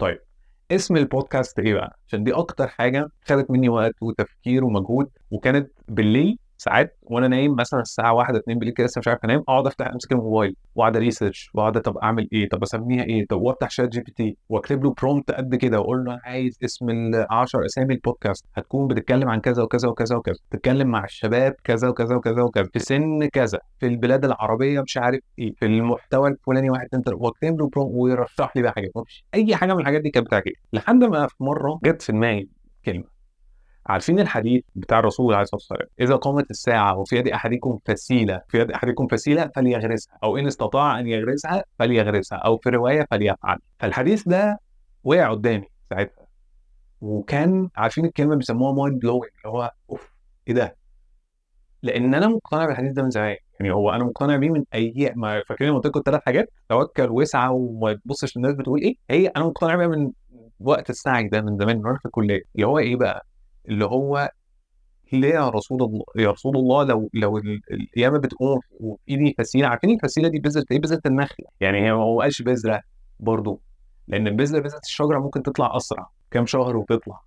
طيب، اسم البودكاست ايه بقى؟ عشان دي اكتر حاجه خدت مني وقت وتفكير ومجهود، وكانت بالليل ساعات وانا نايم مثلا الساعه 1 2 بالليل كده لسه مش عارف انام، اقعد افتح امسك الموبايل واقعد ريسيرش واقعد طب اعمل ايه، طب اسميها ايه، طب وافتح شات جي بي تي واكتب له برومبت قد كده واقول له انا عايز اسم ال 10 اسامي البودكاست هتكون بتتكلم عن كذا وكذا وكذا وكذا، تتكلم مع الشباب كذا وكذا وكذا وكذا في سن كذا في البلاد العربيه مش عارف ايه في المحتوى الفلاني واحد انت، واكتب له برومبت ويرشح لي بقى حاجات، مفيش اي حاجه من الحاجات دي كانت بتعجبني لحد ما في مره جت في دماغي كلمه. عارفين الحديث بتاع الرسول عليه الصلاه والسلام، اذا قامت الساعه وفي يد احدكم فسيله، في يد احدكم فسيله فليغرسها، او ان استطاع ان يغرسها فليغرسها، او في روايه فليفعل. فالحديث ده وقع قدامي ساعتها، وكان عارفين الكلمه بيسموها مايند بلوينج، اللي هو اوف، ايه ده؟ لان انا مقتنع بالحديث ده من زمان. يعني هو انا مقتنع بيه من ايام ما فاكرين لما قلت لكم ثلاث حاجات: توكل واسعى وما تبصش للناس بتقول ايه. هي انا مقتنع بيها من وقت السعي ده من زمان، من وانا في الكليه. اللي هو ايه بقى؟ اللي هو ليه يا رسول الله، يا رسول الله، لو القيامه بتقوم وفي ايدي فسيله. عارفين الفسيله دي بذره ايه؟ بذره النخله. يعني هي ما هوش بذره برضه، لان بذره الشجره ممكن تطلع اسرع كام شهر وتطلع.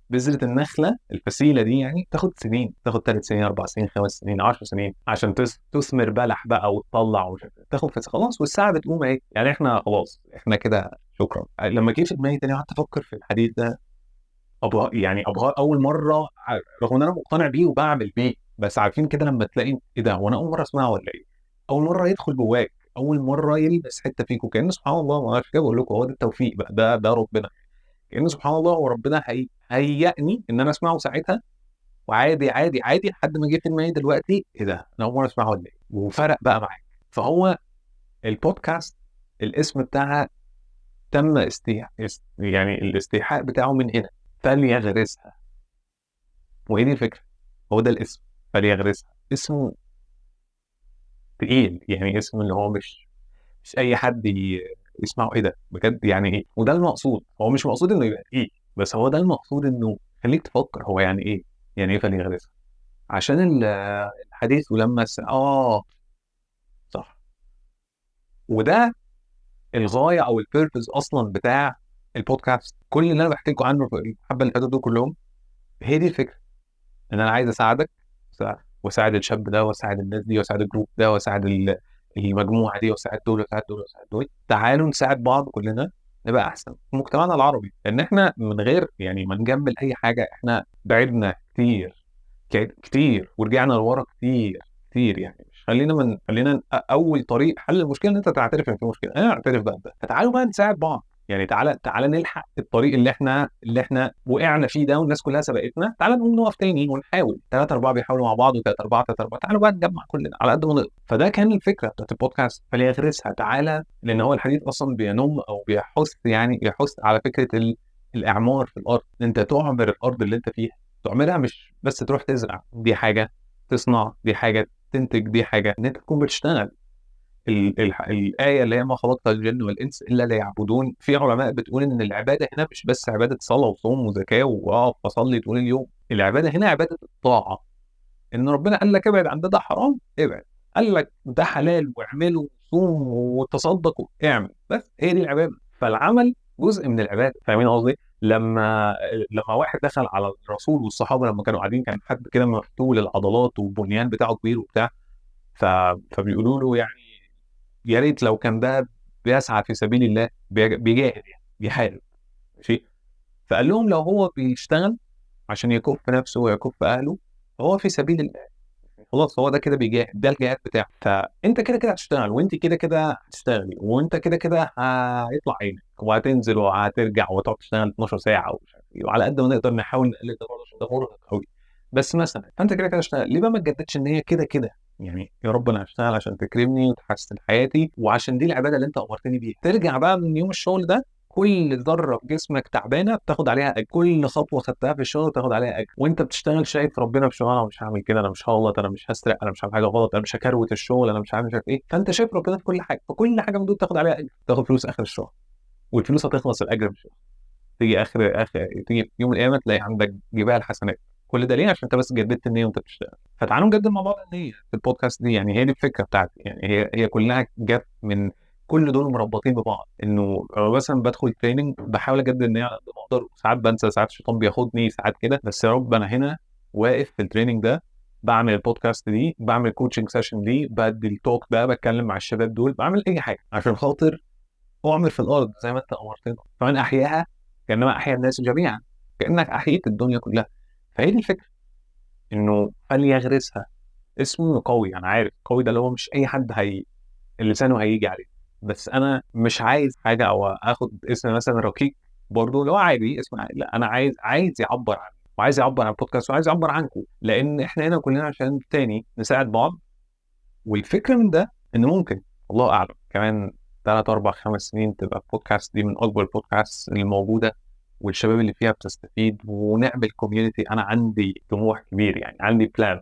بذره النخله الفسيله دي يعني تاخد سنين، تاخد 3 سنين 4 سنين 5 سنين 10 سنين عشان تثمر بلح بقى وتطلع ومش عارف إيه. تاخد خلاص، والساعه بتقوم اهي. يعني احنا خلاص احنا كده شكرا. لما جه في دماغي تاني قعدت افكر في الحديث ده، ابغى اول مره، رغم ان انا مقتنع بيه وبعمل بيه، بس عارفين كده لما تلاقي ايه ده وانا اول مره اسمعه ولا ايه؟ اول مره يدخل جواك، اول مره يلمس حته فيك، وكأن سبحان الله، ما اعرفش كده بقول لكم، هو ده التوفيق بقى، ده ربنا. كأن سبحان الله هو ربنا هيأني ان انا اسمعه ساعتها، وعادي عادي عادي لحد ما جه في دماغي دلوقتي ايه ده انا اول مره اسمعه ولا ايه، وفرق بقى معاك. فهو البودكاست الاسم بتاعها تم يعني الاستيحاء بتاعه من هنا، فليغرسها. وايه دي الفكره؟ هو ده الاسم، فليغرسها. اسم تقيل، يعني اسم اللي هو مش اي حد يسمعه. ايه ده بجد؟ يعني ايه؟ وده المقصود. هو مش مقصود انه يبقى تقيل، بس هو ده المقصود، انه خليك تفكر هو يعني ايه. يعني ايه فليغرسها؟ عشان الحديث ولما صح. وده الغايه او البيربز اصلا بتاع البودكاست. كل اللي انا بحكي لكم عنه في الحبه اللي فاتوا دول كلهم هي دي الفكره، ان انا عايز اساعدك، واساعد الشاب ده، واساعد الناس دي، واساعد الجروب ده، واساعد المجموعه دي، واساعد دول واساعد دول واساعد دول. تعالوا نساعد بعض كلنا نبقى احسن في مجتمعنا العربي، لان احنا من غير يعني ما نجمل اي حاجه احنا بعدنا كتير كتير، ورجعنا لورا كتير كتير. يعني مش خلينا اول طريق حل المشكله ان انت تعترف ان في مشكله، انا اعترف بقى ده. فتعالوا بقى نساعد بعض. يعني تعالى نلحق الطريق اللي احنا وقعنا فيه ده، والناس كلها سبقتنا. تعالى نقوم نقف تاني ونحاول، ثلاثة أربعة بيحاولوا مع بعض، وثلاثة أربعة ثلاثة أربعة، تعالوا بقى نجمع كلنا على قد ما نقدر. فده كان الفكرة بتاعت البودكاست، فليغرسها. تعالى، لأن هو الحديث أصلا بينم أو بيحث، يعني يحث على فكرة الإعمار في الأرض. إن أنت تعمر الأرض اللي أنت فيها. تعملها مش بس تروح تزرع، دي حاجة، تصنع دي حاجة، تنتج دي حاجة، إن أنت تكون بتشتغل. الآية اللي هي ما خلقت الجن والإنس إلا ليعبدون، في علماء بتقول إن العبادة هنا مش بس عبادة صلاة وصوم وزكاة وأقف أصلي طول اليوم. العبادة هنا عبادة الطاعة. إن ربنا قال لك ابعد عن ده حرام، ابعد. قال لك ده حلال واعمله، وصوم وتصدق واعمل، بس هي دي العبادة. فالعمل جزء من العبادة. فاهمين قصدي؟ لما واحد دخل على الرسول والصحابة لما كانوا قاعدين، كان حد كده مفتول العضلات والبنيان بتاعه كبير وبتاع، ف... فبيقولوا له يعني يا ريت لو كان ده بيسعى في سبيل الله، بيجاهد يعني بيحارب. ماشي. فقال لهم لو هو بيشتغل عشان يكف نفسه ويكف اهله، فهو في سبيل الله. خلاص هو ده كده بيجاهد، ده الجهاد بتاعه. فانت كده كده هتشتغل، وانت كده كده هتشتغلي، وانت كده كده هيطلع عينك، وهتنزل وهترجع وتقعد تشتغل 12 ساعه ومش عارف ايه. وعلى قد ما نقدر نحاول نقلل ده برضه عشان ده مرهق قوي. بس مثلا فانت كده كده اشتغل، ليه بقى ما تجددش ان هي كده كده؟ يعني يا رب انا هشتغل عشان تكرمني وتحسن حياتي، وعشان دي العباده اللي انت امرتني بيها. ترجع بقى من يوم الشغل ده كل ذره في جسمك تعبانه بتاخد عليها اجر، كل خطوه خدتها في الشغل بتاخد عليها اجر، وانت بتشتغل شايف ربنا في شغل. انا مش هعمل كده، انا مش هغلط، انا مش هسرق، انا مش هعمل حاجه غلط، انا مش هكروت الشغل، انا مش عارف ايه. فانت شايف ربنا في كل حاجه، فكل حاجه من دول تاخد عليها اجر، تاخد فلوس اخر الشهر، والفلوس هتخلص، الاجر مش هيخلص. تيجي تيجي في يوم القيامه تلاقي عندك جبال حسنات. كل ده ليه؟ عشان انت بس جددت النيه وانت بتشتغل. فتعالوا نجدد مع بعض النيه في البودكاست دي. يعني هي دي الفكره بتاعتي، يعني هي كلها جت من كل دول مربطين ببعض. انه مثلا بدخل تريننج بحاول اجدد ان على قد ما اقدر، ساعات بنسى، ساعات الشيطان بياخدني، ساعات كده، بس يا رب انا هنا واقف في التريننج ده، بعمل البودكاست دي، بعمل الكوتشنج سيشن دي، بدي التوك ده، بتكلم مع الشباب دول، بعمل اي حاجه عشان خاطر اعمر في الارض زي ما انت امرتنا، فمن احياها كانما احيا الناس جميعا، كانك احييت الدنيا كلها. فهي دي الفكره، انه فليغرسها. اسمه قوي، انا عارف قوي ده اللي هو مش اي حد لسانه هيجي عليه، بس انا مش عايز حاجه او اخد اسم مثلا رقيق برضه اللي هو عادي، اسم عادي. لا، انا عايز يعبر عني، وعايز يعبر عن البودكاست، وعايز يعبر عنكم، لان احنا هنا كلنا عشان تاني نساعد بعض. والفكره من ده ان ممكن، الله اعلم، كمان 3 4 5 سنين تبقى البودكاست دي من اكبر البودكاست اللي موجوده، والشباب اللي فيها بتستفيد، ونعمل كوميونتي. انا عندي طموح كبير، يعني عندي بلان